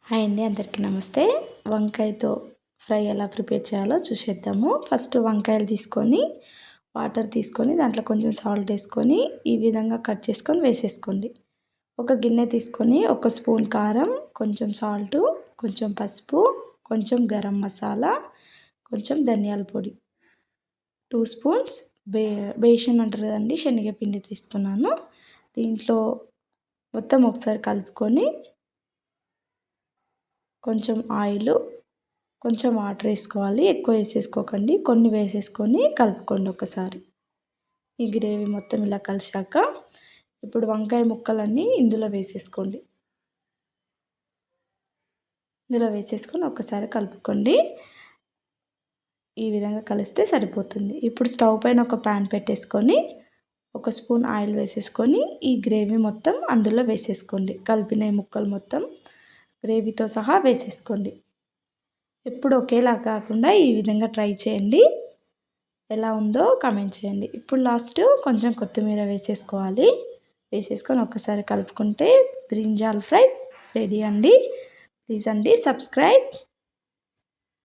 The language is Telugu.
హాయ్ అండి, అందరికీ నమస్తే. వంకాయతో ఫ్రై ఎలా ప్రిపేర్ చేయాలో చూసేద్దాము. ఫస్ట్ వంకాయలు తీసుకొని వాటర్ తీసుకొని దాంట్లో కొంచెం సాల్ట్ వేసుకొని ఈ విధంగా కట్ చేసుకొని వేసేసుకోండి. ఒక గిన్నె తీసుకొని 1 స్పూన్ కారం, కొంచెం సాల్టు, కొంచెం పసుపు, కొంచెం గరం మసాలా, కొంచెం ధనియాల పొడి, 2 స్పూన్స్ బేషన్ అంటారు కదండి, శనగపిండి తీసుకున్నాను. దీంట్లో మొత్తం ఒకసారి కలుపుకొని కొంచెం ఆయిల్, కొంచెం వాటర్ వేసుకోవాలి. ఎక్కువ వేసేసుకోకండి, కొన్ని వేసేసుకొని కలుపుకోండి ఒకసారి. ఈ గ్రేవీ మొత్తం ఇలా కలిసాక ఇప్పుడు వంకాయ ముక్కలన్నీ ఇందులో వేసేసుకోండి. ఇందులో వేసేసుకొని ఒకసారి కలుపుకోండి. ఈ విధంగా కలిస్తే సరిపోతుంది. ఇప్పుడు స్టవ్ పైన ఒక ప్యాన్ పెట్టేసుకొని 1 స్పూన్ ఆయిల్ వేసేసుకొని ఈ గ్రేవీ మొత్తం అందులో వేసేసుకోండి. కలిపిన ముక్కలు మొత్తం గ్రేవీతో సహా వేసేసుకోండి. ఎప్పుడు ఒకేలా కాకుండా ఈ విధంగా ట్రై చేయండి. ఎలా ఉందో కామెంట్ చేయండి. ఇప్పుడు లాస్ట్ కొంచెం కొత్తిమీర వేసేసుకోవాలి. వేసేసుకొని ఒక్కసారి కలుపుకుంటే బ్రింజాల్ ఫ్రై రెడీ అండి. ప్లీజ్ అండి సబ్స్క్రైబ్.